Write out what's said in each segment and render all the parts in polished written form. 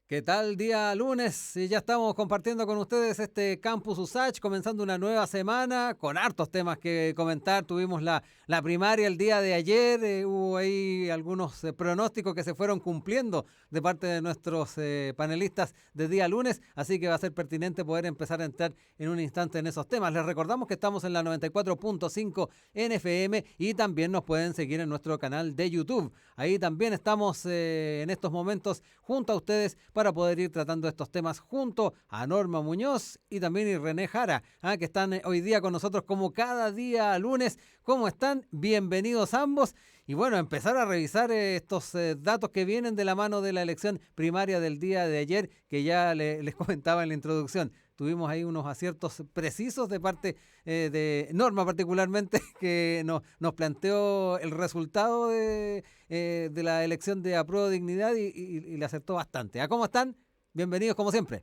¿Qué tal? Día lunes y ya estamos compartiendo con ustedes este Campus USACH, comenzando una nueva semana con hartos temas que comentar. Tuvimos la primaria el día de ayer, hubo ahí algunos pronósticos que se fueron cumpliendo de parte de nuestros panelistas de día lunes, así que va a ser pertinente poder empezar a entrar en un instante en esos temas. Les recordamos que estamos en la 94.5 NFM y también nos pueden seguir en nuestro canal de YouTube. Ahí también estamos en estos momentos junto a ustedes para poder ir tratando estos temas junto a Norma Muñoz y también a René Jara, que están hoy día con nosotros como cada día lunes. ¿Cómo están? Bienvenidos ambos. Y bueno, empezar a revisar estos datos que vienen de la mano de la elección primaria del día de ayer, que ya les comentaba en la introducción. Tuvimos ahí unos aciertos precisos de parte de Norma particularmente, que nos planteó el resultado de la elección de Apruebo Dignidad y le acertó bastante. ¿Cómo están? Bienvenidos como siempre.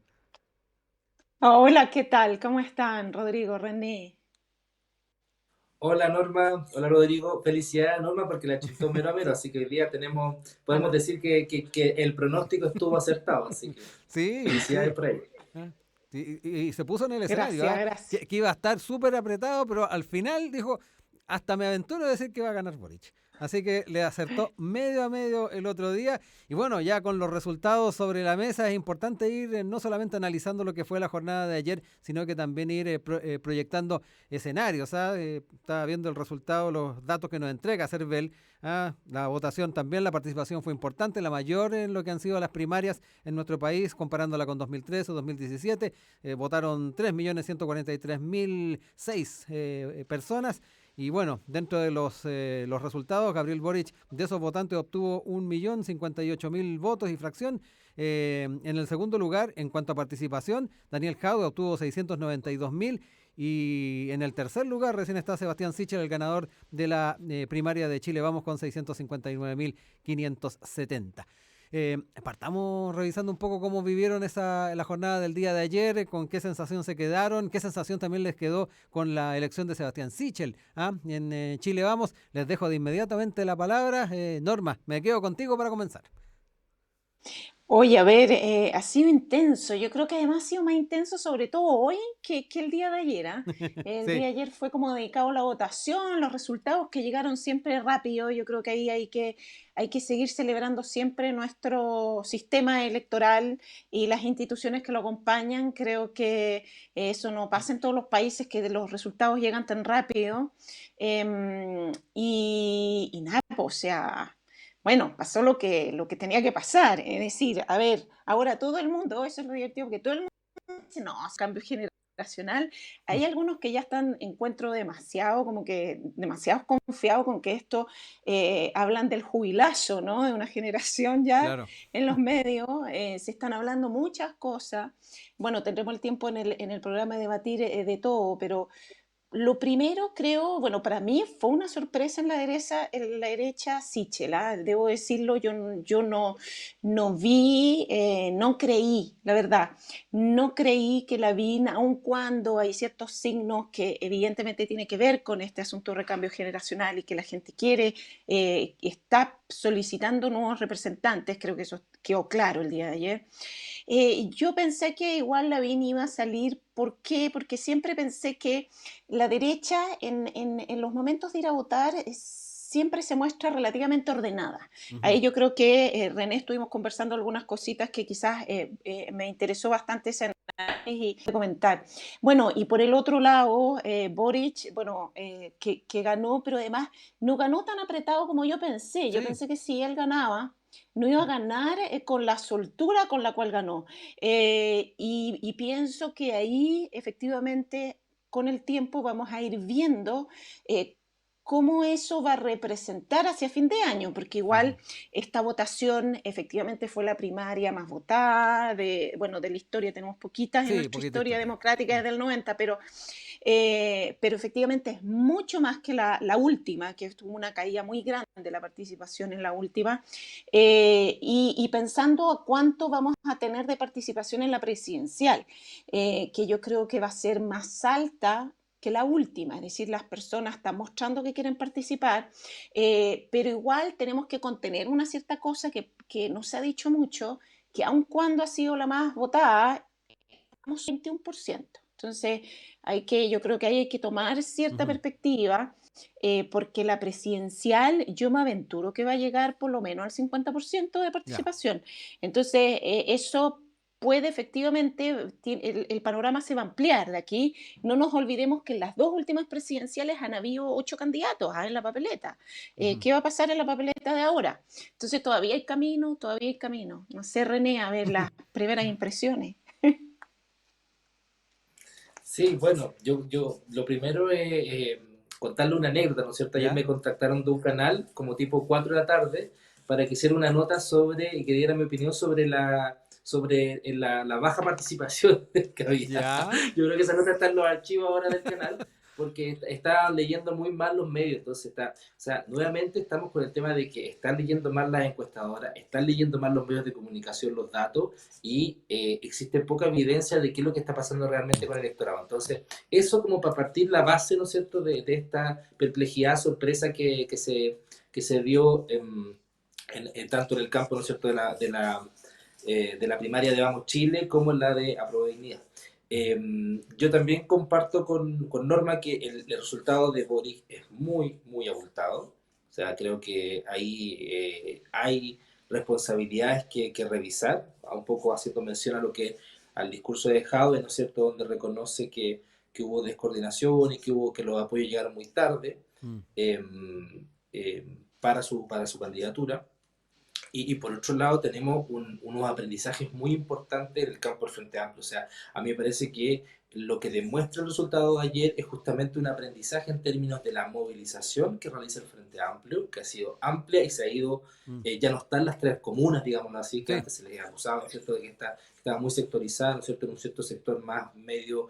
Hola, ¿qué tal? ¿Cómo están, Rodrigo, René? Hola Norma, hola Rodrigo, felicidades Norma porque la chuntó mero a mero, así que hoy día podemos decir que el pronóstico estuvo acertado, así que Sí, felicidades sí. por ahí. Ah, y se puso en el escenario, Gracias, gracias. que iba a estar súper apretado, pero al final dijo, hasta me aventuro a decir que va a ganar Boric. Así que le acertó medio a medio el otro día. Y bueno, ya con los resultados sobre la mesa es importante ir no solamente analizando lo que fue la jornada de ayer, sino que también ir proyectando escenarios. Estaba viendo el resultado, los datos que nos entrega Cervel. La votación también, la participación fue importante, la mayor en lo que han sido las primarias en nuestro país, comparándola con 2013 o 2017. Votaron 3.143.006 personas. Y bueno, dentro de los resultados, Gabriel Boric de esos votantes obtuvo 1.058.000 votos y fracción. En el segundo lugar, en cuanto a participación, Daniel Jadwe obtuvo 692.000. Y en el tercer lugar recién está Sebastián Sichel, el ganador de la primaria de Chile Vamos, con 659.570. Partamos revisando un poco cómo vivieron la jornada del día de ayer, con qué sensación se quedaron, qué sensación también les quedó con la elección de Sebastián Sichel en Chile Vamos. Les dejo de inmediatamente la palabra. Norma, me quedo contigo para comenzar. Oye, a ver, ha sido intenso. Yo creo que además ha sido más intenso sobre todo hoy que el día de ayer, ¿ah? El Sí, día de ayer fue como dedicado a la votación, los resultados que llegaron siempre rápido. Yo creo que ahí hay que seguir celebrando siempre nuestro sistema electoral y las instituciones que lo acompañan. Creo que eso no pasa en todos los países, que los resultados llegan tan rápido. Y nada, pues, o sea, bueno, pasó lo que tenía que pasar. Es decir, a ver, ahora todo el mundo, eso es lo divertido, porque todo el mundo dice, no, es cambio generacional. Hay algunos que ya están, encuentro demasiado, como que demasiado confiados con que esto hablan del jubilazo, ¿no? De una generación ya claro. en los medios. Se están hablando muchas cosas. Bueno, tendremos el tiempo en el programa de debatir de todo, pero lo primero, creo, bueno, para mí fue una sorpresa en la derecha Sichel, ¿ah? Debo decirlo, yo no vi, no creí, la verdad, no creí que la vi, aun cuando hay ciertos signos que evidentemente tiene que ver con este asunto de recambio generacional y que la gente quiere, está solicitando nuevos representantes, creo que eso quedó claro el día de ayer. Yo pensé que igual Lavín iba a salir. ¿Por qué? Porque siempre pensé que la derecha en los momentos de ir a votar siempre se muestra relativamente ordenada. Ujú. Ahí yo creo que René estuvimos conversando algunas cositas que quizás me interesó bastante ese análisis y comentar. Bueno, y por el otro lado, Boric, bueno, que ganó, pero además no ganó tan apretado como yo pensé. Yo Sí. pensé que si él ganaba, no iba a ganar con la soltura con la cual ganó. Y pienso que ahí efectivamente con el tiempo vamos a ir viendo cómo eso va a representar hacia fin de año, porque Ujú. igual esta votación efectivamente fue la primaria más votada, bueno, de la historia tenemos poquitas en Sí, nuestra poquita historia historia. democrática desde el 90, pero efectivamente es mucho más que la última, que tuvo una caída muy grande de la participación en la última, y pensando a cuánto vamos a tener de participación en la presidencial, que yo creo que va a ser más alta que la última, es decir, las personas están mostrando que quieren participar, pero igual tenemos que contener una cierta cosa que no se ha dicho mucho, que aun cuando ha sido la más votada, estamos 21%. Entonces, yo creo que ahí hay que tomar cierta Ujú. perspectiva, porque la presidencial, yo me aventuro que va a llegar por lo menos al 50% de Ya. participación. Entonces, eso puede efectivamente, el panorama se va a ampliar de aquí. No nos olvidemos que en las dos últimas presidenciales han habido 8 candidatos en la papeleta. Ujú. ¿Qué va a pasar en la papeleta de ahora? Entonces, todavía hay camino, todavía hay camino. No sé, René, a ver las primeras impresiones. Sí, bueno, yo lo primero es contarle una anécdota, ¿no es cierto? Ayer ¿Ya? me contactaron de un canal como tipo 4 de la tarde para que hiciera una nota sobre y que diera mi opinión sobre la baja participación que había. ¿Ya? Yo creo que esa nota está en los archivos ahora del canal porque está leyendo muy mal los medios, entonces o sea, nuevamente estamos con el tema de que están leyendo mal las encuestadoras, están leyendo mal los medios de comunicación, los datos, y existe poca evidencia de qué es lo que está pasando realmente con el electorado. Entonces, eso como para partir la base, ¿no es cierto?, de esta perplejidad, sorpresa que se dio tanto en el campo, ¿no es cierto?, de la primaria de Vamos Chile como en la de Aprueba Dignidad. Yo también comparto con Norma que el resultado de Boric es muy, muy abultado. O sea, creo que ahí hay responsabilidades que revisar, un poco haciendo mención al discurso de Jadwe, ¿no es cierto?, donde reconoce que hubo descoordinación y que los apoyos llegaron muy tarde Mm. eh, eh, para su candidatura. Y por otro lado tenemos unos aprendizajes muy importantes en el campo del Frente Amplio. O sea, a mí me parece que lo que demuestra el resultado de ayer es justamente un aprendizaje en términos de la movilización que realiza el Frente Amplio, que ha sido amplia y se ha ido, Mm. ya no están las tres comunas, digamos así, que Sí. antes se les acusaba, ¿no es cierto?, de que estaba muy sectorizada, ¿no es cierto?, en un cierto sector más medio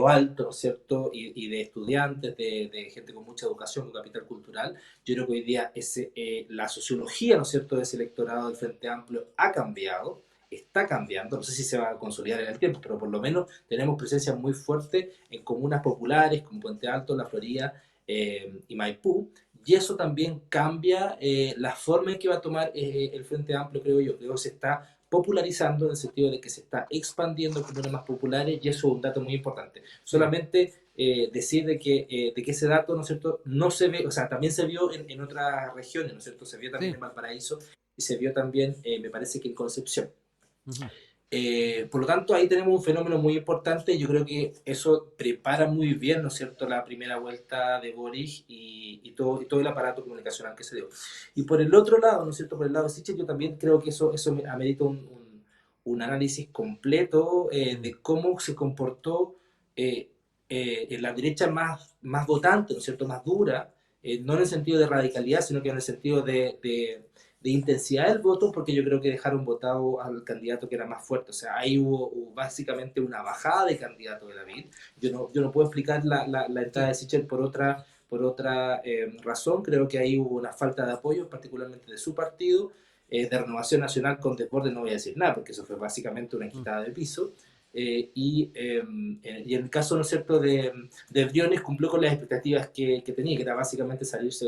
alto, ¿no es cierto?, y de estudiantes, de gente con mucha educación, con capital cultural. Yo creo que hoy día la sociología, ¿no es cierto?, de ese electorado del Frente Amplio ha cambiado, está cambiando, no sé si se va a consolidar en el tiempo, pero por lo menos tenemos presencia muy fuerte en comunas populares como Puente Alto, La Florida y Maipú, y eso también cambia la forma en que va a tomar el Frente Amplio, creo yo. Creo que se está popularizando en el sentido de que se está expandiendo en comunas más populares, y eso es un dato muy importante. Sí. Solamente decir de que ese dato, ¿no es cierto?, no se ve, o sea, también se vio en otras regiones, ¿no es cierto?, se vio también Sí. en Valparaíso y se vio también, me parece que en Concepción. Ujú. Por lo tanto, ahí tenemos un fenómeno muy importante. Yo creo que eso prepara muy bien, ¿no es cierto?, la primera vuelta de Boric y todo el aparato comunicacional que se dio. Y por el otro lado, ¿no es cierto?, por el lado de Sichel, yo también creo que eso amerita un análisis completo Mm. de cómo se comportó eh, en la derecha más votante, ¿no es cierto?, más dura, no en el sentido de radicalidad, sino que en el sentido de intensidad del voto, porque yo creo que dejaron votado al candidato que era más fuerte. O sea, ahí hubo básicamente una bajada de candidato de David. Yo no puedo explicar la entrada Sí. de Sichel por otra razón. Creo que ahí hubo una falta de apoyo, particularmente de su partido. De Renovación Nacional con Desbordes no voy a decir nada, porque eso fue básicamente una Mm. quitada de piso. Y en el caso, ¿no es cierto?, de Briones cumplió con las expectativas que tenía, que era básicamente salirse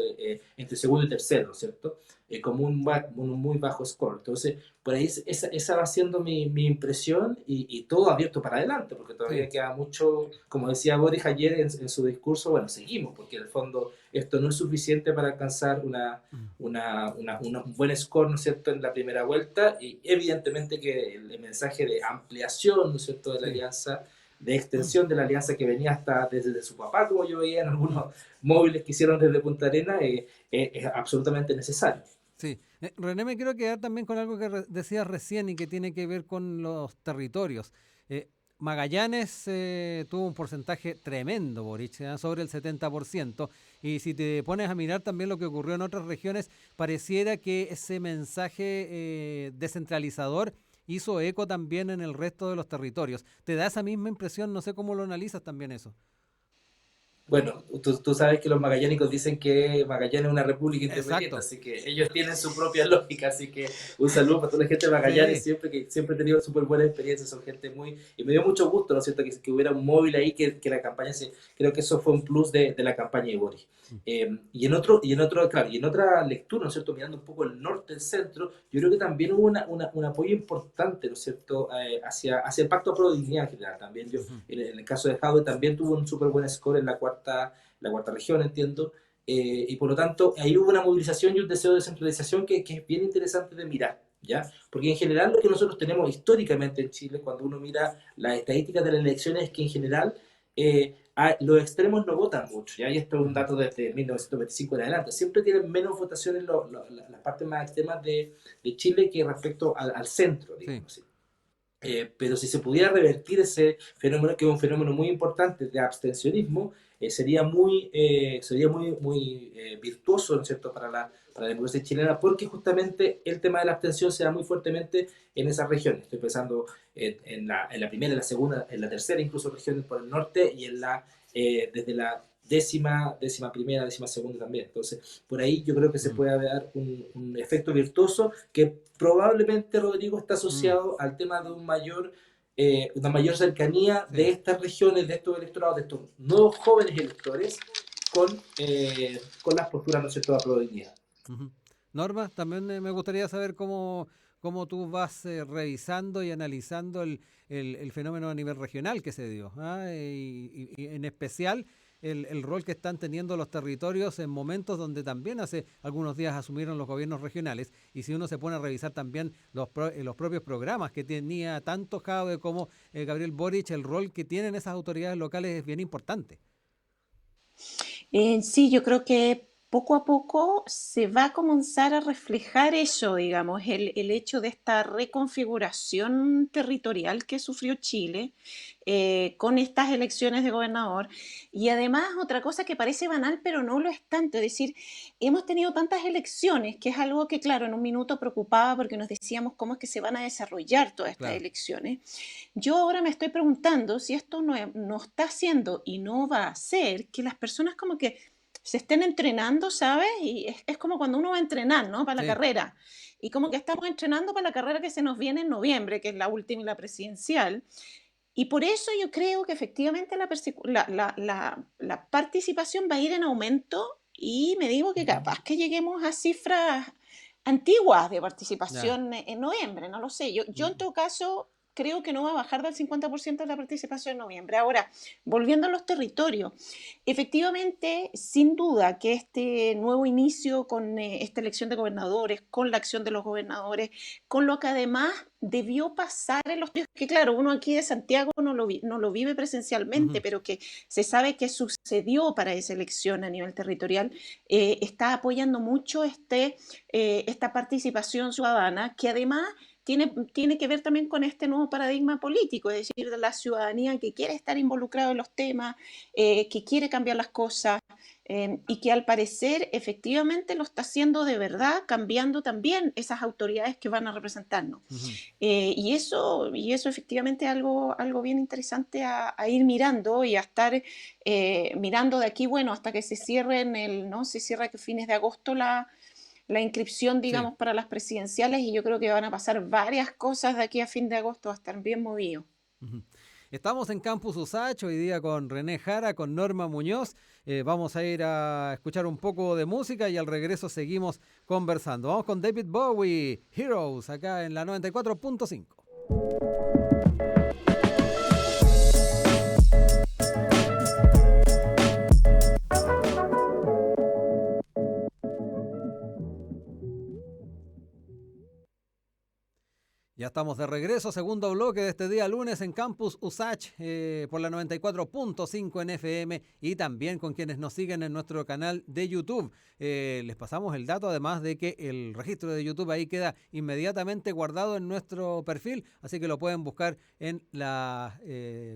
entre segundo y tercero, ¿no es cierto?, como un muy bajo score. Entonces, por ahí esa va siendo mi impresión, y todo abierto para adelante, porque todavía Sí. queda mucho, como decía Boris ayer en su discurso. Bueno, seguimos, porque en el fondo esto no es suficiente para alcanzar Mm. un buen score, ¿no es cierto?, en la primera vuelta, y evidentemente que el mensaje de ampliación, ¿no es cierto?, de la Sí. alianza, de extensión de la alianza que venía hasta desde su papá, como yo veía en Mm. algunos móviles que hicieron desde Punta Arenas, es absolutamente necesario. Sí. René, me quiero quedar también con algo que decías recién y que tiene que ver con los territorios. Eh, Magallanes tuvo un porcentaje tremendo, Boric, sobre el 70%. Y si te pones a mirar también lo que ocurrió en otras regiones, pareciera que ese mensaje descentralizador hizo eco también en el resto de los territorios. ¿Te da esa misma impresión? No sé cómo lo analizas también eso. Bueno, tú sabes que los magallánicos dicen que Magallanes es una república independiente, Exacto. así que ellos tienen su propia lógica. Así que un saludo para toda la gente de Magallanes, Sí. siempre he tenido súper buenas experiencias, son gente muy... Y me dio mucho gusto, ¿no es cierto?, que hubiera un móvil ahí, que la campaña creo que eso fue un plus de la campaña de Boris. Claro, y en otra lectura, ¿no es cierto?, mirando un poco el norte, el centro, yo creo que también hubo un apoyo importante, ¿no es cierto?, hacia el Pacto Pro Dignidad en general. También yo, Ujú. en el caso de Jadwe, también tuvo un súper buen score en la cuarta región, entiendo, y por lo tanto ahí hubo una movilización y un deseo de descentralización que es bien interesante de mirar, ¿ya? Porque en general lo que nosotros tenemos históricamente en Chile, cuando uno mira las estadísticas de las elecciones, es que en general los extremos no votan mucho, ¿ya? Y esto es un Ujú. dato desde 1925 en adelante. Siempre tienen menos votaciones las partes más extremas de Chile que respecto al centro, Sí. digamos así. Pero si se pudiera revertir ese fenómeno, que es un fenómeno muy importante de abstencionismo, sería muy virtuoso, ¿no es cierto?, para la democracia chilena, porque justamente el tema de la abstención se da muy fuertemente en esas regiones. Estoy pensando en la primera, en la segunda, en la tercera, incluso regiones por el norte, y desde la décima primera, décima segunda también. Entonces, por ahí yo creo que se Mm. puede dar un efecto virtuoso que probablemente, Rodrigo, está Mm. asociado al tema de una mayor cercanía de Sí. estas regiones, de estos electorados, de estos nuevos jóvenes electores con las posturas, ¿no es cierto?, de probabilidad. Ujú. Norma, también me gustaría saber cómo tú vas revisando y analizando el fenómeno a nivel regional que se dio, ¿ah? Y en especial el rol que están teniendo los territorios en momentos donde también hace algunos días asumieron los gobiernos regionales. Y si uno se pone a revisar también los propios programas que tenía tanto Jadwe como Gabriel Boric, el rol que tienen esas autoridades locales es bien importante. Sí, yo creo que poco a poco se va a comenzar a reflejar eso, digamos, el hecho de esta reconfiguración territorial que sufrió Chile con estas elecciones de gobernador. Y además, otra cosa que parece banal, pero no lo es tanto, es decir, hemos tenido tantas elecciones, que es algo que, claro, en un minuto preocupaba porque nos decíamos cómo es que se van a desarrollar todas estas Claro. elecciones. Yo ahora me estoy preguntando si esto no está haciendo y no va a hacer que las personas como que se estén entrenando, ¿sabes? Y es como cuando uno va a entrenar, ¿no? Para la Sí. carrera. Y como que estamos entrenando para la carrera que se nos viene en noviembre, que es la última y la presidencial. Y por eso yo creo que efectivamente la participación va a ir en aumento y me digo que capaz que lleguemos a cifras antiguas de Ya. participación en noviembre, no lo sé. Yo en Mm. todo caso creo que no va a bajar del 50% de la participación en noviembre. Ahora, volviendo a los territorios, efectivamente, sin duda que este nuevo inicio con esta elección de gobernadores, con la acción de los gobernadores, con lo que además debió pasar en los que claro, uno aquí de Santiago no lo vive presencialmente, Ujú. pero que se sabe que sucedió para esa elección a nivel territorial, está apoyando mucho esta participación ciudadana que además tiene que ver también con este nuevo paradigma político, es decir, de la ciudadanía que quiere estar involucrado en los temas, que quiere cambiar las cosas y que al parecer efectivamente lo está haciendo de verdad, cambiando también esas autoridades que van a representarnos. Ujú. Y eso efectivamente es algo bien interesante a ir mirando y a estar mirando de aquí, bueno, hasta que se cierren ¿no? Se cierra que fines de agosto la inscripción, Sí. digamos, para las presidenciales y yo creo que van a pasar varias cosas de aquí a fin de agosto, va a estar bien movido. Ujú. Estamos en Campus Usach hoy día con René Jara, con Norma Muñoz. Vamos a ir a escuchar un poco de música y al regreso seguimos conversando. Vamos con David Bowie, Heroes, acá en la 94.5. Ya estamos de regreso, segundo bloque de este día lunes en Campus Usach por la 94.5 en FM y también con quienes nos siguen en nuestro canal de YouTube. Les pasamos el dato además de que el registro de YouTube ahí queda inmediatamente guardado en nuestro perfil, así que lo pueden buscar en la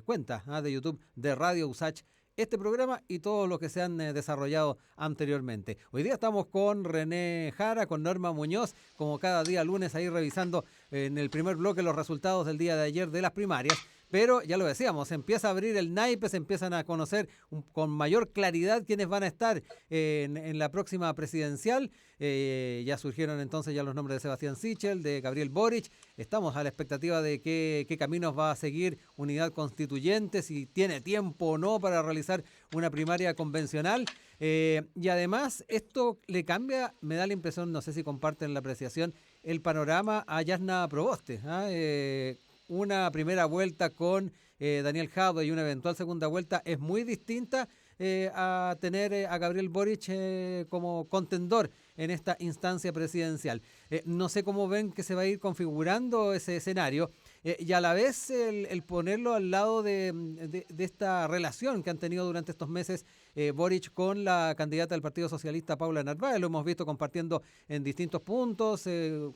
cuenta de YouTube de Radio Usach este programa y todos los que se han desarrollado anteriormente. Hoy día estamos con René Jara, con Norma Muñoz, como cada día lunes ahí revisando en el primer bloque los resultados del día de ayer de las primarias, pero ya lo decíamos, se empieza a abrir el naipe, se empiezan a conocer con mayor claridad quiénes van a estar en la próxima presidencial. Ya surgieron entonces ya los nombres de Sebastián Sichel, de Gabriel Boric. Estamos a la expectativa de qué caminos va a seguir Unidad Constituyente, si tiene tiempo o no para realizar una primaria convencional. Y además esto le cambia, me da la impresión, no sé si comparten la apreciación, el panorama a Jasna Proboste. Una primera vuelta con Daniel Jadwe y una eventual segunda vuelta es muy distinta a tener a Gabriel Boric como contendor en esta instancia presidencial. No sé cómo ven que se va a ir configurando ese escenario y a la vez el ponerlo al lado de esta relación que han tenido durante estos meses Boric con la candidata del Partido Socialista, Paula Narváez. Lo hemos visto compartiendo en distintos puntos,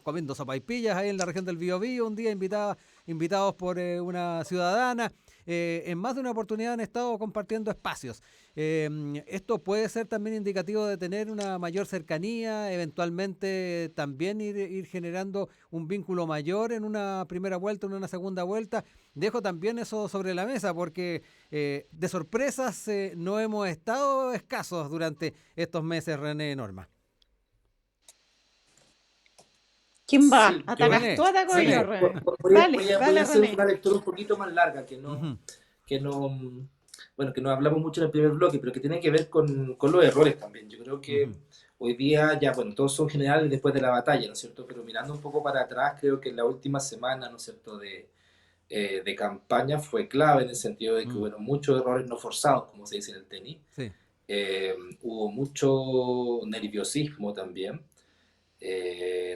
comiendo sopaipillas ahí en la región del Biobío, un día invitados por una ciudadana. En más de una oportunidad han estado compartiendo espacios. Esto puede ser también indicativo de tener una mayor cercanía, eventualmente también ir generando un vínculo mayor en una primera vuelta, en una segunda vuelta. Dejo también eso sobre la mesa porque de sorpresas no hemos estado escasos durante estos meses, René, Norma. ¿Quién va? Sí, ¿Atacas René, tú o ataco René. yo, René? voy Dale, a dale, hacer René. una lectura un poquito más larga, Ujú, que no, bueno, que no hablamos mucho en el primer bloque, pero que tiene que ver con los errores también. Yo creo que ujú, hoy día ya, bueno, todos son generales después de la batalla, ¿no es cierto? Pero mirando un poco para atrás, creo que en la última semana, ¿no es cierto?, de campaña fue clave en el sentido de que hubo muchos errores no forzados, como se dice en el tenis. sí. Hubo mucho nerviosismo también.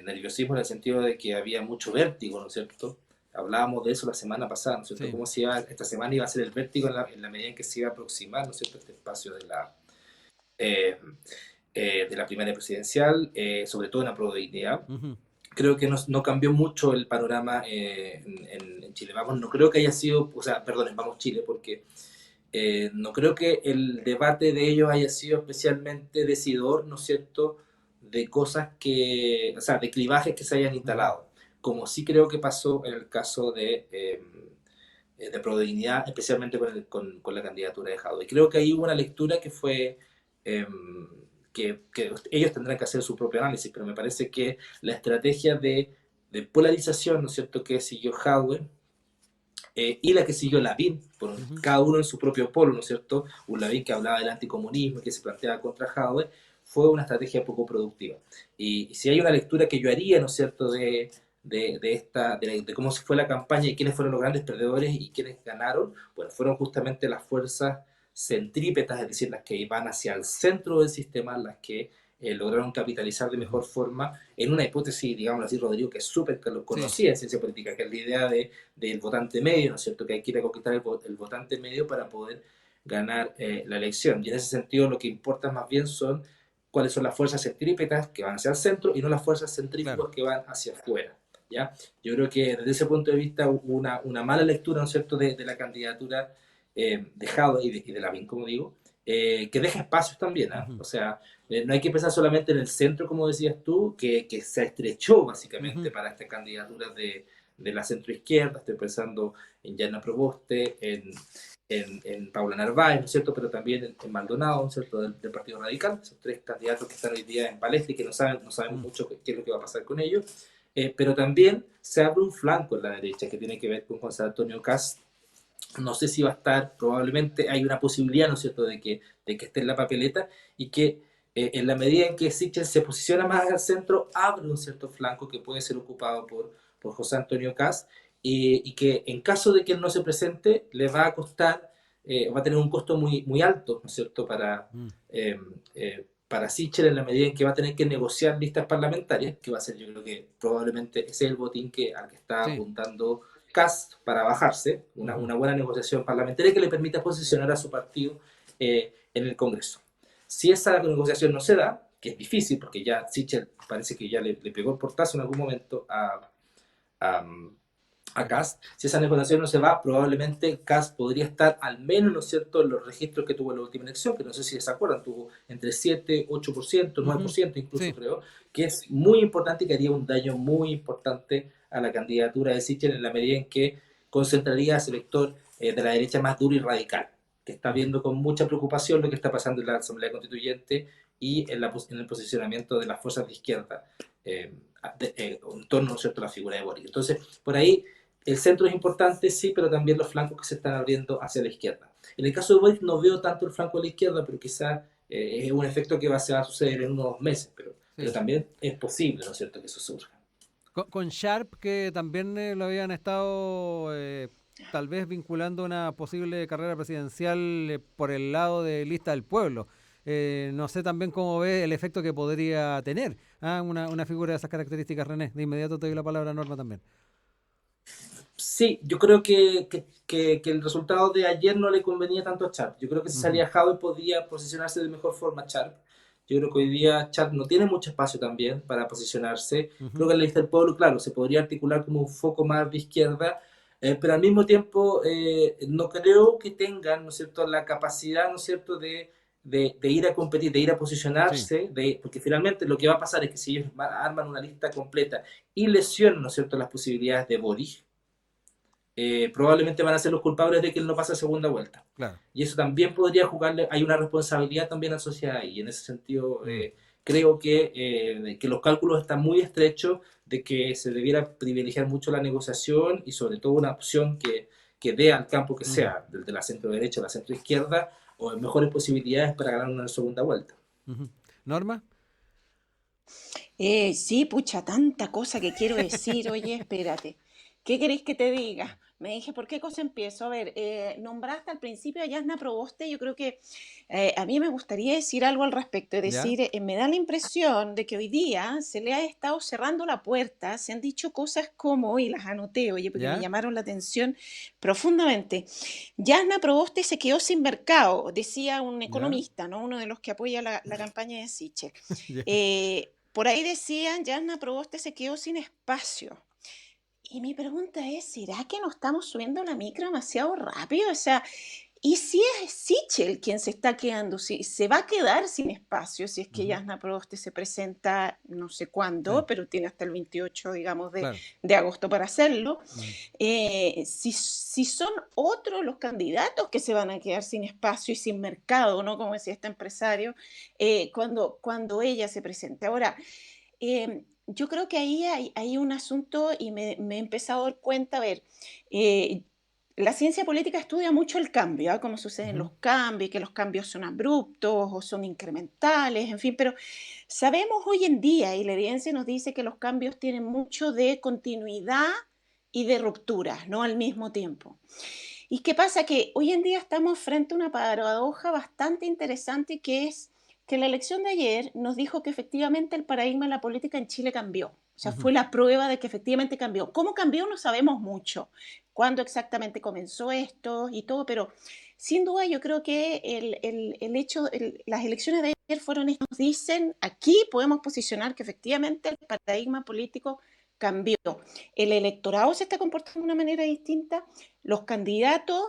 Nerviosismo en el sentido de que había mucho vértigo, ¿no es cierto? Hablábamos de eso la semana pasada, ¿no es cierto? Sí. Cómo esta semana iba a ser el vértigo en la medida en que se iba a aproximar, ¿no es cierto?, este espacio eh, de la primaria presidencial, sobre todo en la probabilidad. Ujú, Creo que no cambió mucho el panorama en Chile. Vamos, no creo que haya sido, o sea, perdón, en Vamos Chile, porque no creo que el debate de ellos haya sido especialmente decidor, ¿no es cierto?, de cosas que, o sea, de clivajes que se hayan ujú, instalado, como sí creo que pasó en el caso de Prodignidad, especialmente con la candidatura de Jadwe. Y creo que ahí hubo una lectura que fue, eh, que ellos tendrán que hacer su propio análisis, pero me parece que la estrategia de polarización, ¿no es cierto?, que siguió Jadwe, y la que siguió Lavín, ujú. cada uno en su propio polo, ¿no es cierto? Un Lavín que hablaba del anticomunismo y que se planteaba contra Jadwe, fue una estrategia poco productiva. Y si hay una lectura que yo haría, ¿no es cierto?, de cómo se fue la campaña y quiénes fueron los grandes perdedores y quiénes ganaron, bueno, fueron justamente las fuerzas centrípetas, es decir, las que van hacia el centro del sistema, las que lograron capitalizar de Ujú. mejor forma en una hipótesis, digamos así, Rodrigo, que es súper Sí, conocida en ciencia política, que es la idea del votante medio, ¿no es cierto?, que hay que ir a conquistar el votante medio para poder ganar la elección. Y en ese sentido lo que importa más bien son cuáles son las fuerzas centrípetas que van hacia el centro y no las fuerzas claro. centrífugas que van hacia afuera. ¿Ya? Yo creo que desde ese punto de vista hubo una mala lectura, ¿no es cierto?, de la candidatura de Jadwe y de Lavín, como digo, que deja espacios también. ¿Eh? Ujú, O sea, no hay que pensar solamente en el centro, como decías tú, que se estrechó básicamente ujú. para estas candidaturas de la centroizquierda. Estoy pensando en Yana Proboste, en Paula Narváez, ¿no es cierto?, pero también en Maldonado, ¿no es cierto?, del Partido Radical. Son tres candidatos que están hoy día en palestra y que no sabemos Mm. mucho qué es lo que va a pasar con ellos. Pero también se abre un flanco en la derecha que tiene que ver con José Antonio Kast. No sé si va a estar, probablemente hay una posibilidad, ¿no es cierto?, de que esté en la papeleta y que en la medida en que Sichel se posiciona más al centro, abre un cierto flanco que puede ser ocupado por José Antonio Kast y que en caso de que él no se presente, le va a costar, va a tener un costo muy, muy alto, ¿no es cierto?, Mm. para Sichel en la medida en que va a tener que negociar listas parlamentarias, que va a ser, yo creo que probablemente ese es el botín al que está Sí. apuntando Kast para bajarse, Ujú. una buena negociación parlamentaria que le permita posicionar a su partido en el Congreso. Si esa negociación no se da, que es difícil porque ya Sichel parece que ya le pegó el portazo en algún momento a, a Acá. Kast. Si esa negociación no se va, probablemente Kast podría estar al menos, ¿no es cierto?, en los registros que tuvo en la última elección, que no sé si se acuerdan, tuvo entre 7, 8%, Ujú. 9% incluso Sí. creo, que es muy importante y que haría un daño muy importante a la candidatura de Sichel en la medida en que concentraría a ese elector de la derecha más duro y radical, que está viendo con mucha preocupación lo que está pasando en la Asamblea Constituyente y en el posicionamiento de las fuerzas de izquierda en torno, ¿no es cierto?, a la figura de Boric. Entonces, por ahí el centro es importante, sí, pero también los flancos que se están abriendo hacia la izquierda. En el caso de Boric no veo tanto el flanco de la izquierda, pero quizás es un efecto que se va a suceder en unos meses, pero Sí. también es posible, ¿no es cierto?, que eso surja. Con Sharp, que también lo habían estado tal vez vinculando a una posible carrera presidencial por el lado de Lista del Pueblo. No sé también cómo ve el efecto que podría tener una figura de esas características, René. De inmediato te doy la palabra a Norma también. Sí, yo creo que el resultado de ayer no le convenía tanto a Sharp. Yo creo que si salía Jado podía posicionarse de mejor forma Sharp. Yo creo que hoy día Sharp no tiene mucho espacio también para posicionarse. Creo que en la lista del pueblo, claro, se podría articular como un foco más de izquierda, pero al mismo tiempo no creo que tengan, ¿no es cierto?, la capacidad, ¿no es cierto?, de ir a competir, de ir a posicionarse, porque finalmente lo que va a pasar es que si ellos arman una lista completa y lesionan, ¿no es cierto?, las posibilidades de Boric, probablemente van a ser los culpables de que él no pase a segunda vuelta. Claro. Y eso también podría jugarle, hay una responsabilidad también a la sociedad y en ese sentido creo que los cálculos están muy estrechos de que se debiera privilegiar mucho la negociación y sobre todo una opción que dé al campo que sea, desde la centro derecha o la centro izquierda, o mejores posibilidades para ganar una segunda vuelta. ¿Norma? Sí, pucha, tanta cosa que quiero decir. Oye, espérate. ¿Qué queréis que te diga? Me dije, ¿por qué cosa empiezo? A ver, nombraste al principio a Yasna Proboste. Yo creo que a mí me gustaría decir algo al respecto. Es ¿Ya? decir, me da la impresión de que hoy día se le ha estado cerrando la puerta. Se han dicho cosas como, y las anoté, oye, porque me ¿Ya? llamaron la atención profundamente. Yasna Proboste se quedó sin mercado, decía un ¿Ya? economista, ¿no? Uno de los que apoya la campaña de Sichel. ¿Ya? Por ahí decían, Yasna Proboste se quedó sin espacio. Y mi pregunta es, ¿será que nos estamos subiendo la micro demasiado rápido? O sea, ¿y si es Sichel quien se está quedando? Si se va a quedar sin espacio, si es que Yasna Proboste se presenta no sé Sí, cuándo, pero tiene hasta el 28, digamos, claro. de agosto para hacerlo. Si son otros los candidatos que se van a quedar sin espacio y sin mercado, ¿no? Como decía este empresario, cuando ella se presente. Ahora, yo creo que ahí hay un asunto y me he empezado a dar cuenta, a ver, eh, la ciencia política estudia mucho el cambio, ¿ah? Cómo suceden los cambios, que los cambios son abruptos o son incrementales, en fin, pero sabemos hoy en día, y la evidencia nos dice que los cambios tienen mucho de continuidad y de rupturas, ¿no? Al mismo tiempo. ¿Y qué pasa? Que hoy en día estamos frente a una paradoja bastante interesante que es que la elección de ayer nos dijo que efectivamente el paradigma de la política en Chile cambió. O sea, fue la prueba de que efectivamente cambió. ¿Cómo cambió? No sabemos mucho. ¿Cuándo exactamente comenzó esto y todo? Pero sin duda yo creo que el hecho, las elecciones de ayer fueron, nos dicen, aquí podemos posicionar que efectivamente el paradigma político cambió. El electorado se está comportando de una manera distinta, los candidatos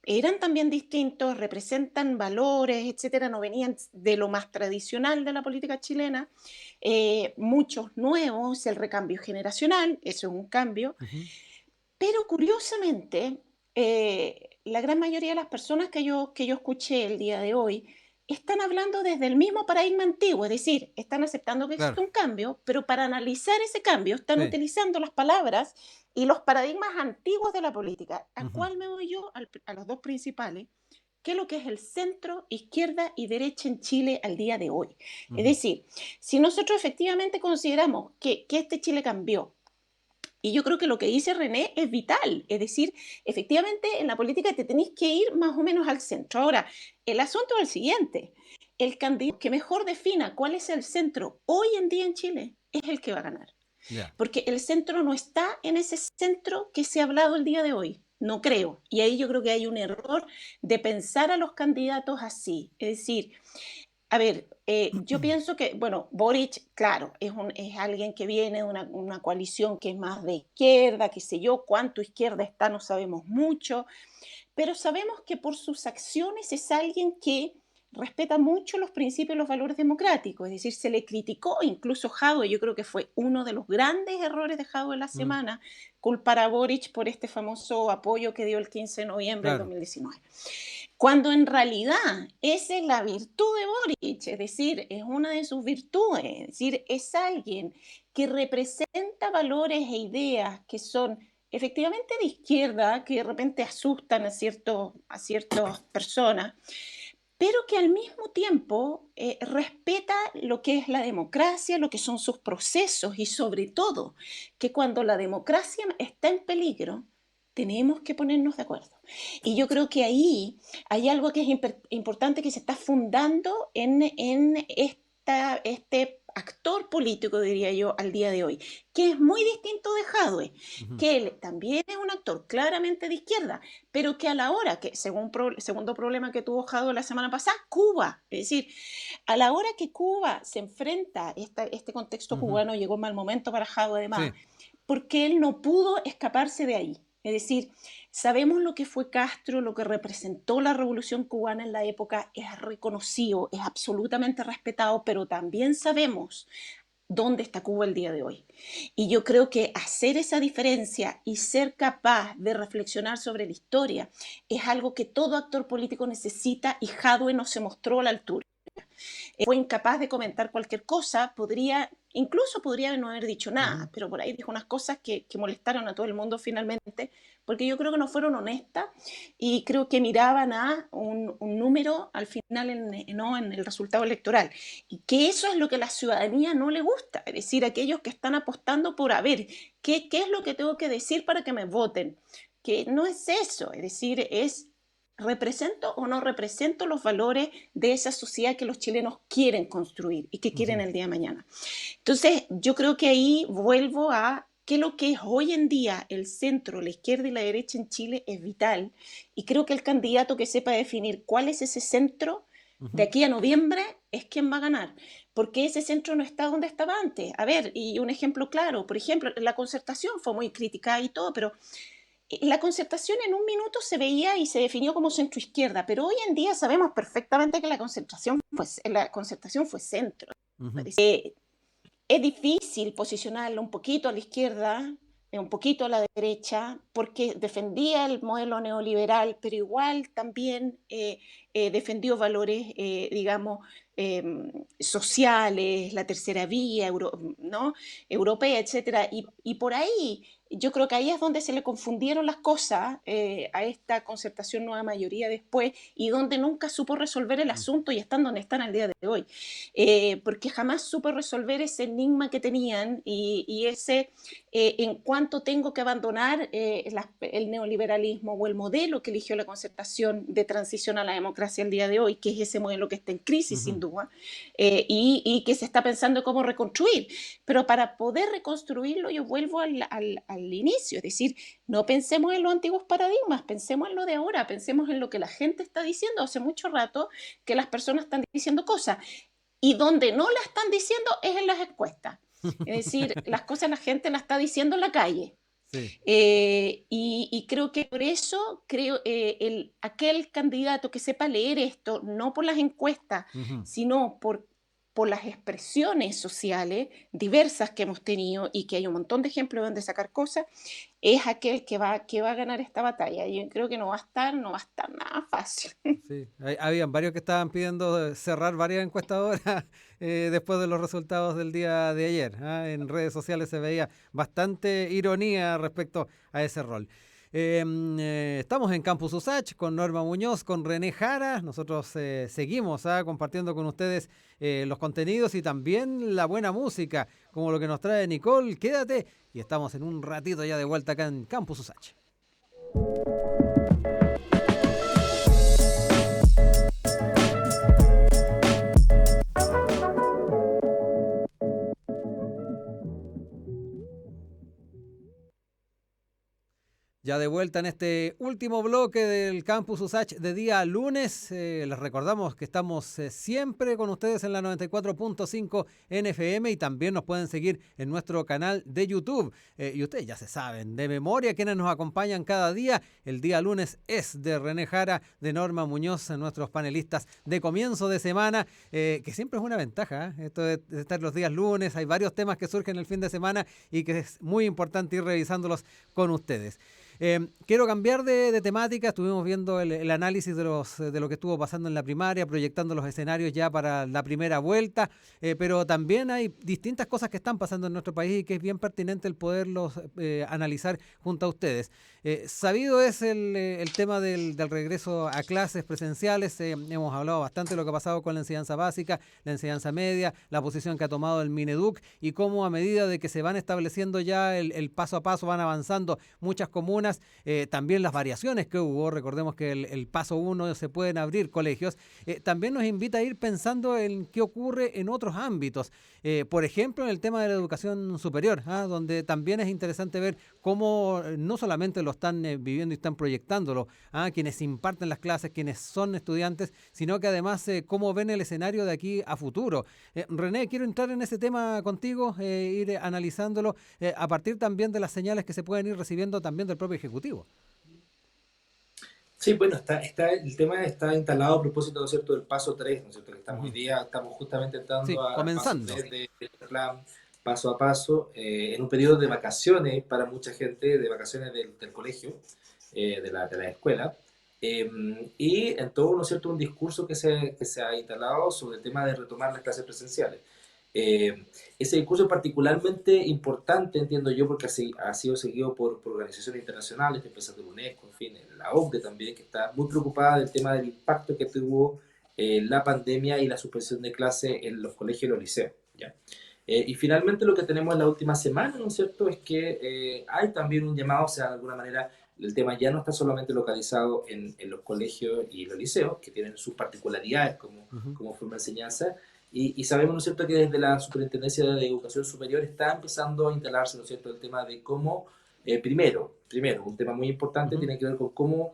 eran también distintos, representan valores, etcétera, no venían de lo más tradicional de la política chilena, muchos nuevos, el recambio generacional, eso es un cambio, pero curiosamente, la gran mayoría de las personas que yo escuché el día de hoy están hablando desde el mismo paradigma antiguo, es decir, están aceptando que Claro. existe un cambio, pero para analizar ese cambio están Sí. utilizando las palabras y los paradigmas antiguos de la política. ¿A cuál me voy yo? A los dos principales. ¿Qué es lo que es el centro, izquierda y derecha en Chile al día de hoy? Es decir, si nosotros efectivamente consideramos que este Chile cambió, y yo creo que lo que dice René es vital, es decir, efectivamente en la política te tenéis que ir más o menos al centro. Ahora, el asunto es el siguiente, el candidato que mejor defina cuál es el centro hoy en día en Chile es el que va a ganar, Ya. porque el centro no está en ese centro que se ha hablado el día de hoy, no creo, y ahí yo creo que hay un error de pensar a los candidatos así, es decir, a ver, yo pienso que, bueno, Boric, claro, es alguien que viene de una coalición que es más de izquierda, qué sé yo, cuánto izquierda está, no sabemos mucho, pero sabemos que por sus acciones es alguien que respeta mucho los principios y los valores democráticos. Es decir, se le criticó, incluso Jadwe, yo creo que fue uno de los grandes errores de Jadwe en la semana, culpar a Boric por este famoso apoyo que dio el 15 de noviembre del 2019. Cuando en realidad esa es la virtud de Boric, es decir, es una de sus virtudes, es decir, es alguien que representa valores e ideas que son efectivamente de izquierda, que de repente asustan a ciertas personas, pero que al mismo tiempo respeta lo que es la democracia, lo que son sus procesos y sobre todo que cuando la democracia está en peligro, tenemos que ponernos de acuerdo. Y yo creo que ahí hay algo que es importante que se está fundando en este actor político, diría yo, al día de hoy, que es muy distinto de Jadwe, que él también es un actor claramente de izquierda, pero que a la hora, que segundo problema que tuvo Jadwe la semana pasada, Cuba, es decir, a la hora que Cuba se enfrenta, este contexto cubano llegó en mal momento para Jadwe además, porque él no pudo escaparse de ahí. Es decir, sabemos lo que fue Castro, lo que representó la Revolución Cubana en la época, es reconocido, es absolutamente respetado, pero también sabemos dónde está Cuba el día de hoy. Y yo creo que hacer esa diferencia y ser capaz de reflexionar sobre la historia es algo que todo actor político necesita y Jadwe no se mostró a la altura. Fue incapaz de comentar cualquier cosa, incluso podría no haber dicho nada, pero por ahí dijo unas cosas que molestaron a todo el mundo finalmente, porque yo creo que no fueron honestas y creo que miraban a un número al final en el resultado electoral. Y que eso es lo que a la ciudadanía no le gusta, es decir, aquellos que están apostando por a ver qué es lo que tengo que decir para que me voten. Que no es eso, es decir, es ¿represento o no represento los valores de esa sociedad que los chilenos quieren construir y que quieren el día de mañana? Entonces, yo creo que ahí vuelvo a que lo que es hoy en día el centro, la izquierda y la derecha en Chile es vital y creo que el candidato que sepa definir cuál es ese centro de aquí a noviembre es quien va a ganar, porque ese centro no está donde estaba antes. A ver, y un ejemplo claro, por ejemplo, la Concertación fue muy criticada y todo, pero la Concertación en un minuto se veía y se definió como centro-izquierda, pero hoy en día sabemos perfectamente que la Concertación fue centro. Es difícil posicionarlo un poquito a la izquierda, un poquito a la derecha, porque defendía el modelo neoliberal, pero igual también defendió valores, digamos, sociales, la tercera vía, ¿no? Europea, etcétera. Y por ahí, yo creo que ahí es donde se le confundieron las cosas a esta Concertación Nueva Mayoría después y donde nunca supo resolver el asunto y están donde están al día de hoy. Porque jamás supo resolver ese enigma que tenían y ese en cuanto tengo que abandonar el neoliberalismo o el modelo que eligió la Concertación de transición a la democracia al día de hoy, que es ese modelo que está en crisis sin duda, y que se está pensando cómo reconstruir. Pero para poder reconstruirlo yo vuelvo al inicio, es decir, no pensemos en los antiguos paradigmas, pensemos en lo de ahora, pensemos en lo que la gente está diciendo hace mucho rato, que las personas están diciendo cosas. Y donde no la están diciendo es en las encuestas. Es decir, las cosas la gente las está diciendo en la calle. Sí. Y creo que por eso aquel candidato que sepa leer esto, no por las encuestas, sino por las expresiones sociales diversas que hemos tenido y que hay un montón de ejemplos donde sacar cosas, es aquel que va a ganar esta batalla. Yo creo que no va a estar nada fácil. Sí, habían varios que estaban pidiendo cerrar varias encuestadoras después de los resultados del día de ayer. En redes sociales se veía bastante ironía respecto a ese rol. Estamos en Campus USACH con Norma Muñoz, con René Jara. Nosotros seguimos compartiendo con ustedes los contenidos y también la buena música, como lo que nos trae Nicole. Quédate y estamos en un ratito ya de vuelta acá en Campus USACH. Ya de vuelta en este último bloque del Campus USACH de día lunes. Les recordamos que estamos siempre con ustedes en la 94.5 NFM y también nos pueden seguir en nuestro canal de YouTube. Y ustedes ya se saben de memoria quienes nos acompañan cada día. El día lunes es de René Jara, de Norma Muñoz, nuestros panelistas de comienzo de semana, que siempre es una ventaja, esto de estar los días lunes. Hay varios temas que surgen el fin de semana y que es muy importante ir revisándolos con ustedes. Quiero cambiar de temática. Estuvimos viendo el análisis de lo que estuvo pasando en la primaria, proyectando los escenarios ya para la primera vuelta, pero también hay distintas cosas que están pasando en nuestro país y que es bien pertinente el poderlos analizar junto a ustedes. Sabido es el tema del regreso a clases presenciales. Hemos hablado bastante de lo que ha pasado con la enseñanza básica, la enseñanza media, la posición que ha tomado el Mineduc y cómo a medida de que se van estableciendo ya el paso a paso, van avanzando muchas comunas. También las variaciones que hubo, recordemos que el paso 1 se pueden abrir colegios, también nos invita a ir pensando en qué ocurre en otros ámbitos, por ejemplo en el tema de la educación superior, donde también es interesante ver cómo no solamente lo están viviendo y están proyectándolo, quienes imparten las clases, quienes son estudiantes, sino que además cómo ven el escenario de aquí a futuro. René, quiero entrar en ese tema contigo, ir analizándolo a partir también de las señales que se pueden ir recibiendo también del propio Ejecutivo. Sí, bueno, el tema está instalado a propósito, ¿no es cierto?, del paso 3, ¿no es cierto?, que estamos hoy día, estamos justamente Sí, entrando al paso comenzando. 3 del plan paso a paso, en un periodo de vacaciones para mucha gente, de vacaciones del colegio, de la escuela, y en todo, ¿no es cierto?, un discurso que se ha instalado sobre el tema de retomar las clases presenciales. Eh, Ese discurso es particularmente importante, entiendo yo, porque ha sido seguido por organizaciones internacionales, empresas de UNESCO, en fin, la OCDE también, que está muy preocupada del tema del impacto que tuvo la pandemia y la suspensión de clases en los colegios y los liceos, ¿ya? Y finalmente lo que tenemos en la última semana, ¿no es cierto?, es que hay también un llamado, o sea, de alguna manera el tema ya no está solamente localizado en los colegios y los liceos, que tienen sus particularidades como forma de enseñanza, y sabemos, ¿no es cierto?, que desde la Superintendencia de Educación Superior está empezando a instalarse, ¿no es cierto?, el tema de cómo, primero, un tema muy importante tiene que ver con cómo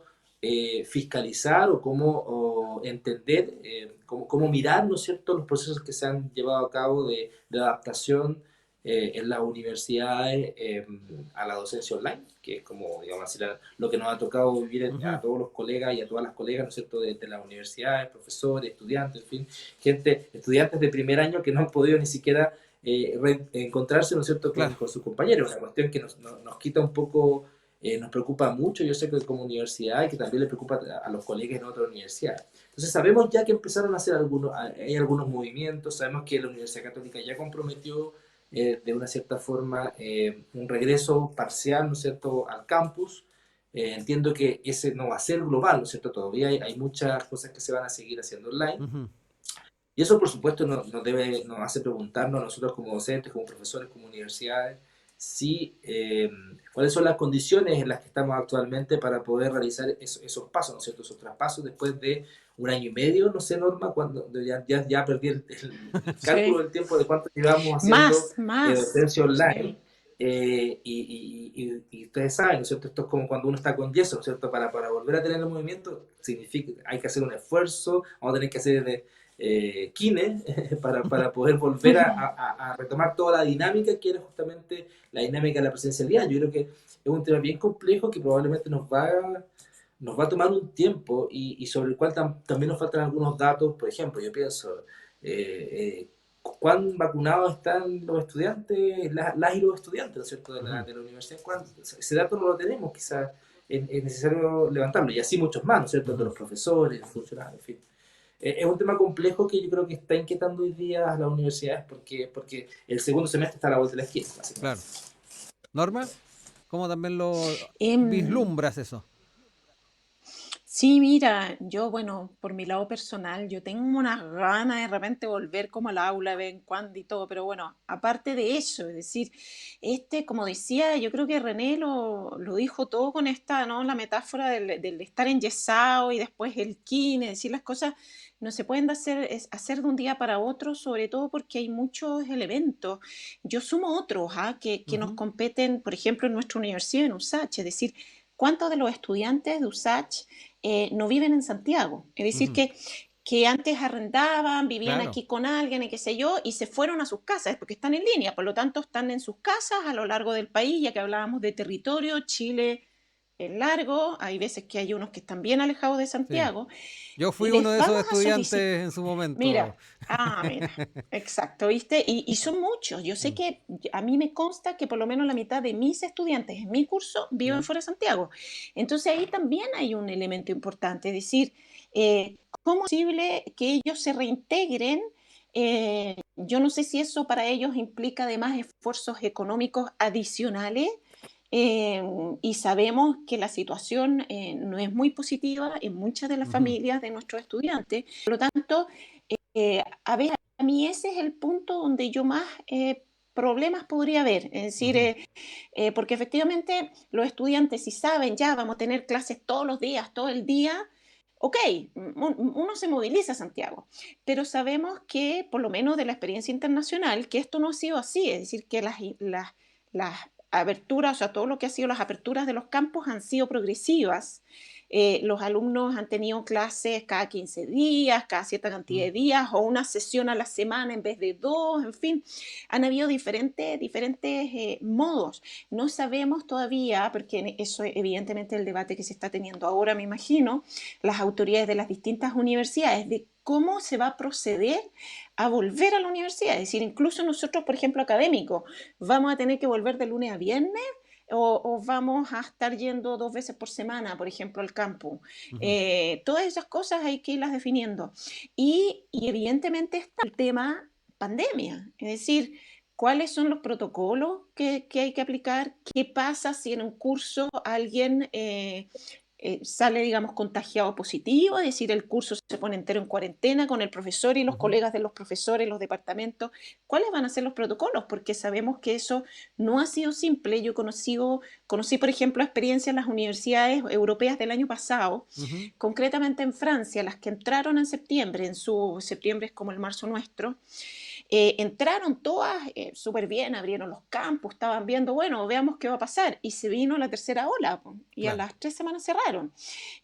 fiscalizar o cómo entender, cómo mirar, ¿no es cierto?, los procesos que se han llevado a cabo de adaptación en las universidades a la docencia online, que es como, digamos así, lo que nos ha tocado vivir a todos los colegas y a todas las colegas, ¿no es cierto?, de las universidades, profesores, estudiantes, en fin, estudiantes de primer año que no han podido ni siquiera encontrarse, ¿no es cierto?, Claro. con sus compañeros, una cuestión que nos quita un poco, nos preocupa mucho, yo sé que como universidad y que también le preocupa a los colegas en otras universidades. Entonces sabemos ya que empezaron a hacer hay algunos movimientos, sabemos que la Universidad Católica ya comprometió de una cierta forma un regreso parcial, ¿no es cierto?, al campus. Entiendo que ese no va a ser global, ¿no es cierto? Todavía hay muchas cosas que se van a seguir haciendo online. Y eso, por supuesto, nos hace preguntarnos a nosotros como docentes, como profesores, como universidades, cuáles son las condiciones en las que estamos actualmente para poder realizar esos pasos, ¿no es cierto?, esos traspasos después de un año y medio, no sé, Norma, cuando ya perdí el cálculo del tiempo de cuánto llevamos haciendo Más. docencia online. Sí. Y ustedes saben, ¿no es cierto?, esto es como cuando uno está con yeso, ¿no es cierto?, para volver a tener el movimiento, hay que hacer un esfuerzo, vamos a tener que hacer kines para poder volver a retomar toda la dinámica que era justamente la dinámica de la presencialidad. Yo creo que es un tema bien complejo que probablemente nos va a tomar un tiempo y sobre el cual también nos faltan algunos datos. Por ejemplo, yo pienso, ¿cuán vacunados están los estudiantes, las y los estudiantes, ¿no es cierto?, de la universidad? Ese dato no lo tenemos, quizás es necesario levantarlo, y así muchos más, ¿no es cierto?, de los profesores, funcionarios, en fin. Es un tema complejo que yo creo que está inquietando hoy día a las universidades porque el segundo semestre está a la vuelta de la esquina, básicamente. Claro. Norma, ¿cómo también lo Em, vislumbras eso? Sí, mira, yo, bueno, por mi lado personal, yo tengo unas ganas de repente volver como al aula de vez en cuando y todo, pero bueno, aparte de eso, es decir, como decía, yo creo que René lo dijo todo con esta, ¿no? La metáfora del estar enyesado y después el kine, decir las cosas no se pueden hacer de un día para otro, sobre todo porque hay muchos elementos. Yo sumo otros, que nos competen, por ejemplo, en nuestra universidad, en USACH, es decir, cuántos de los estudiantes de USACH no viven en Santiago. Es decir, Ujú. que antes arrendaban, vivían Claro. aquí con alguien y qué sé yo, y se fueron a sus casas, porque están en línea, por lo tanto están en sus casas a lo largo del país, ya que hablábamos de territorio, Chile es largo, hay veces que hay unos que están bien alejados de Sí. Santiago. Yo fui uno Les de esos vamos a solicitar, estudiantes en su momento. mira, mira, exacto, ¿viste? Y son muchos. Yo sé Mm. que a mí me consta que por lo menos la mitad de mis estudiantes en mi curso viven ¿Ya? fuera de Santiago. Entonces ahí también hay un elemento importante, es decir, ¿cómo es posible que ellos se reintegren? Yo no sé si eso para ellos implica además esfuerzos económicos adicionales. eh, y sabemos que la situación no es muy positiva en muchas de las Ujú. familias de nuestros estudiantes. Por lo tanto, a ver, a mí ese es el punto donde yo más problemas podría haber. Es decir, Ujú. porque efectivamente los estudiantes si saben ya vamos a tener clases todos los días, todo el día, ok, uno se moviliza a Santiago, pero sabemos que por lo menos de la experiencia internacional, que esto no ha sido así, es decir, que las aperturas, o sea, todo lo que ha sido las aperturas de los campos han sido progresivas. Los alumnos han tenido clases cada 15 días, cada cierta cantidad Mm. de días, o una sesión a la semana en vez de dos, en fin, han habido diferentes modos. No sabemos todavía, porque eso evidentemente es el debate que se está teniendo ahora, me imagino, las autoridades de las distintas universidades, de cómo se va a proceder a volver a la universidad. Es decir, incluso nosotros, por ejemplo, académicos, vamos a tener que volver de lunes a viernes o vamos a estar yendo 2 veces por semana, por ejemplo, al campus. Ujú. Todas esas cosas hay que irlas definiendo. Y evidentemente está el tema pandemia, es decir, cuáles son los protocolos que hay que aplicar, qué pasa si en un curso alguien sale, digamos, contagiado positivo, es decir, el curso se pone entero en cuarentena con el profesor y los Ujú. colegas de los profesores, los departamentos. ¿Cuáles van a ser los protocolos? Porque sabemos que eso no ha sido simple. Yo conocí, por ejemplo, experiencias en las universidades europeas del año pasado, Ujú. concretamente en Francia, las que entraron en septiembre, en su septiembre es como el marzo nuestro, entraron todas súper bien, abrieron los campus, estaban viendo, bueno, veamos qué va a pasar. Y se vino la tercera ola y a Claro. las 3 semanas cerraron. Ujú.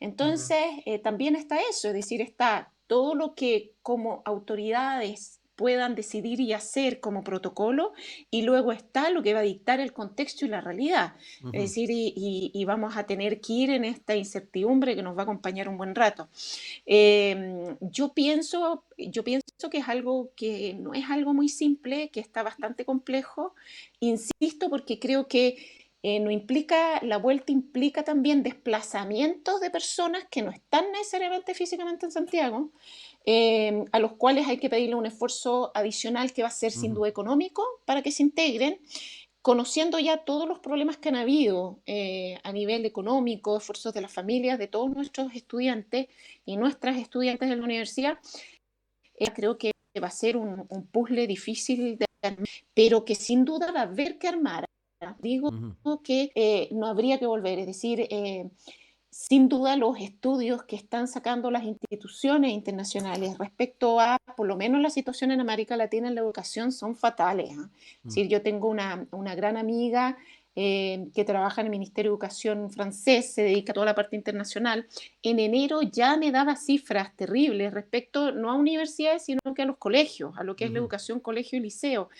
Entonces, también está eso, es decir, está todo lo que como autoridades puedan decidir y hacer como protocolo, y luego está lo que va a dictar el contexto y la realidad. Es Ujú. decir, y vamos a tener que ir en esta incertidumbre que nos va a acompañar un buen rato. Yo pienso que es algo que no es algo muy simple, que está bastante complejo. Insisto, porque creo que no implica, la vuelta implica también desplazamientos de personas que no están necesariamente físicamente en Santiago, a los cuales hay que pedirle un esfuerzo adicional que va a ser sin Ujú. duda económico para que se integren, conociendo ya todos los problemas que han habido a nivel económico, esfuerzos de las familias, de todos nuestros estudiantes y nuestras estudiantes de la universidad. Creo que va a ser un puzzle difícil de armar, pero que sin duda va a haber que armar. Digo Ujú. que no habría que volver, es decir, sin duda los estudios que están sacando las instituciones internacionales respecto a, por lo menos la situación en América Latina en la educación, son fatales. Es Mm. decir, yo tengo una gran amiga que trabaja en el Ministerio de Educación francés, se dedica a toda la parte internacional. En enero ya me daba cifras terribles respecto no a universidades, sino que a los colegios, a lo que es la Ujú. educación colegio y liceo.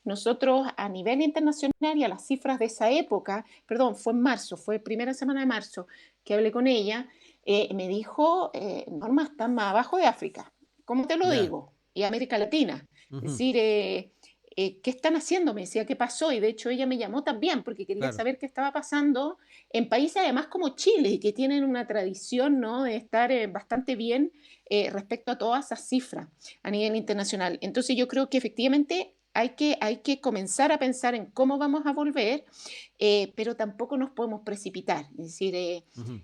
Nosotros a nivel internacional y a las cifras de esa época, perdón, fue en marzo, fue primera semana de marzo, que hablé con ella, me dijo, Norma, están más abajo de África. ¿Cómo te lo Ya. digo? Y América Latina. Es Ujú. decir, ¿qué están haciendo? Me decía, ¿qué pasó? Y de hecho ella me llamó también porque quería Claro. saber qué estaba pasando en países además como Chile, que tienen una tradición, ¿no?, de estar bastante bien respecto a todas esas cifras a nivel internacional. Entonces yo creo que efectivamente hay que comenzar a pensar en cómo vamos a volver, pero tampoco nos podemos precipitar. Es decir, Ujú.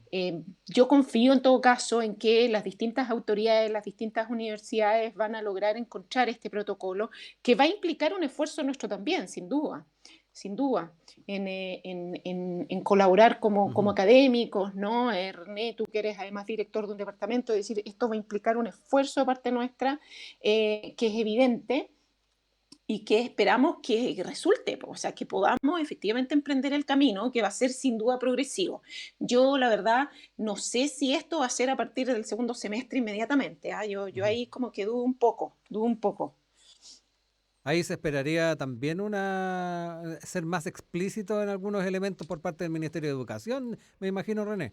yo confío en todo caso en que las distintas autoridades, las distintas universidades van a lograr encontrar este protocolo que va a implicar un esfuerzo nuestro también, sin duda, en colaborar como Ujú. académicos, ¿no? René, tú que eres además director de un departamento, es decir, esto va a implicar un esfuerzo de parte nuestra que es evidente, y que esperamos que resulte, o sea, que podamos efectivamente emprender el camino, que va a ser sin duda progresivo. Yo, la verdad, no sé si esto va a ser a partir del segundo semestre inmediatamente. Yo Ujú. ahí como que dudo un poco, dudo un poco. Ahí se esperaría también ser más explícito en algunos elementos por parte del Ministerio de Educación, me imagino, René.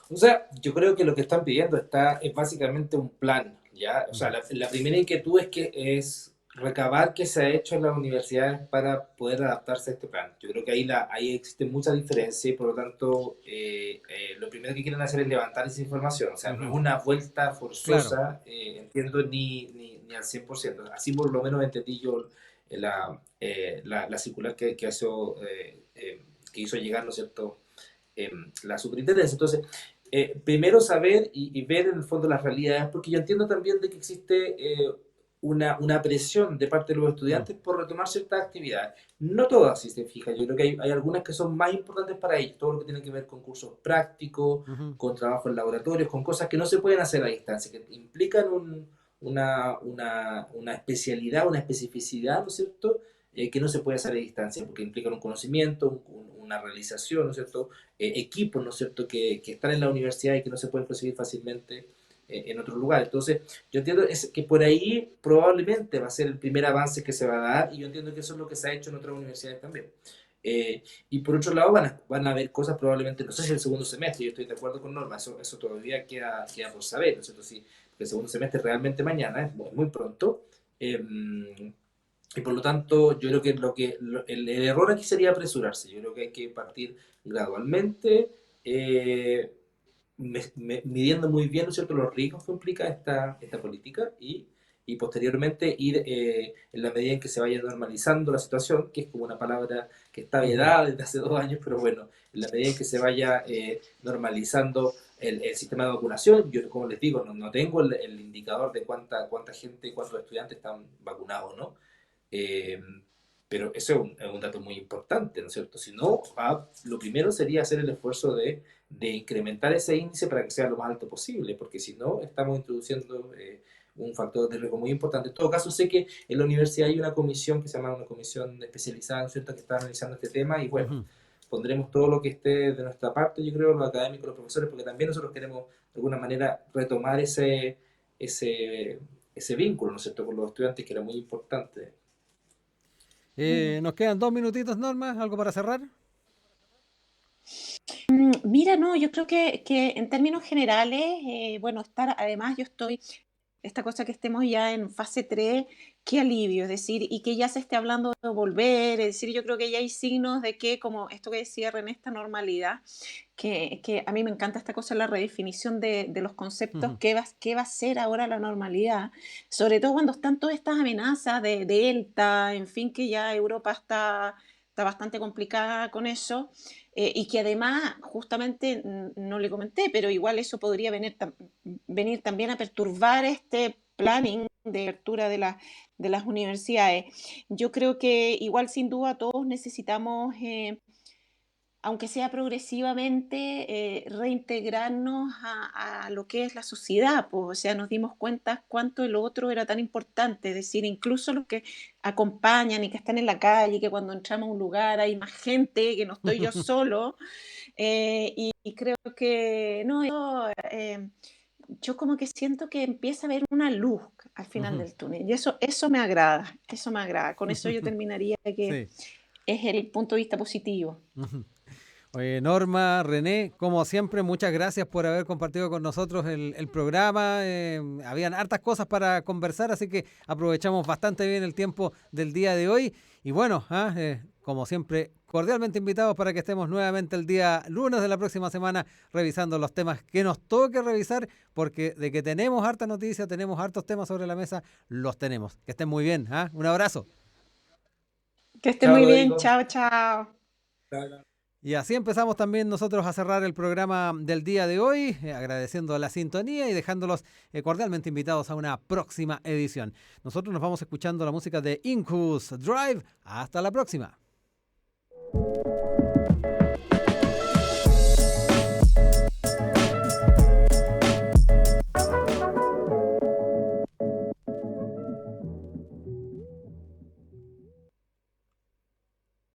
O sea, yo creo que lo que están pidiendo es básicamente un plan, ¿ya? O sea, Ujú. la primera inquietud es recabar qué se ha hecho en las universidades para poder adaptarse a este plan. Yo creo que ahí existe mucha diferencia y por lo tanto lo primero que quieren hacer es levantar esa información. O sea, no es Ujú. una vuelta Claro. forzosa, entiendo, ni al 100%. Así por lo menos entendí yo la circular que hizo llegar, ¿no es cierto? La superintendencia. Entonces, primero saber y ver en el fondo las realidades, porque yo entiendo también de que existe una presión de parte de los Mm. estudiantes por retomar ciertas actividades. No todas, si se fija, yo creo que hay algunas que son más importantes para ellos, todo lo que tiene que ver con cursos prácticos, Ujú. con trabajo en laboratorios, con cosas que no se pueden hacer a distancia, que implican una especialidad, una especificidad, ¿no es cierto? Que no se puede hacer a distancia, porque implican un conocimiento, una realización, ¿no es cierto? Equipos, ¿no es cierto?, que están en la universidad y que no se pueden conseguir fácilmente en otros lugares. Entonces, yo entiendo que por ahí probablemente va a ser el primer avance que se va a dar y yo entiendo que eso es lo que se ha hecho en otras universidades también. Y por otro lado van a haber cosas probablemente, no sé si el segundo semestre, yo estoy de acuerdo con Norma, eso todavía queda por saber, ¿no es cierto? Si el segundo semestre realmente mañana, es muy pronto. Y por lo tanto, yo creo que el error aquí sería apresurarse. Yo creo que hay que partir gradualmente, eh, midiendo muy bien, ¿no es cierto?, los riesgos que implica esta política y posteriormente ir en la medida en que se vaya normalizando la situación, que es como una palabra que está Ujú. vedada desde hace 2 años, pero bueno, en la medida en que se vaya normalizando el sistema de vacunación, yo como les digo, no tengo el indicador de cuánta gente, cuántos estudiantes están vacunados, ¿no? Eh, pero eso es un dato muy importante, ¿no es cierto? Si no, lo primero sería hacer el esfuerzo de incrementar ese índice para que sea lo más alto posible, porque si no, estamos introduciendo un factor de riesgo muy importante. En todo caso, sé que en la universidad hay una comisión que se llama una comisión especializada, ¿no es cierto?, que está analizando este tema y bueno, Ujú. pondremos todo lo que esté de nuestra parte, yo creo, los académicos, los profesores, porque también nosotros queremos de alguna manera retomar ese, ese vínculo, ¿no es cierto?, con los estudiantes, que era muy importante. Mm. Nos quedan 2 minutitos, Norma, ¿algo para cerrar? Mira, no, yo creo que en términos generales, bueno, además yo estoy, esta cosa que estemos ya en fase 3, qué alivio, es decir, y que ya se esté hablando de volver, es decir, yo creo que ya hay signos de que, como esto que decía René, esta normalidad, que a mí me encanta esta cosa, la redefinición de los conceptos, Ujú. qué va a ser ahora la normalidad, sobre todo cuando están todas estas amenazas de Delta, en fin, que ya Europa está bastante complicada con eso, y que además, justamente, no le comenté, pero igual eso podría venir también a perturbar este planning de apertura de las universidades. Yo creo que igual sin duda todos necesitamos, aunque sea progresivamente, reintegrarnos a lo que es la sociedad, pues, o sea, nos dimos cuenta cuánto el otro era tan importante, es decir, incluso los que acompañan y que están en la calle, que cuando entramos a un lugar hay más gente, que no estoy yo solo, y creo que, no, yo como que siento que empieza a haber una luz al final Ujú. del túnel, y eso me agrada, con eso yo terminaría que Sí. es el punto de vista positivo. Ujú. Oye, Norma, René, como siempre, muchas gracias por haber compartido con nosotros el programa. Habían hartas cosas para conversar, así que aprovechamos bastante bien el tiempo del día de hoy. Y bueno, como siempre, cordialmente invitados para que estemos nuevamente el día lunes de la próxima semana revisando los temas que nos toque revisar, porque de que tenemos hartas noticias, tenemos hartos temas sobre la mesa, los tenemos. Que estén muy bien. Un abrazo. Que esté Chao, muy bien, Rodrigo. chao, chao. Y así empezamos también nosotros a cerrar el programa del día de hoy, agradeciendo la sintonía y dejándolos cordialmente invitados a una próxima edición. Nosotros nos vamos escuchando la música de Incus Drive. Hasta la próxima.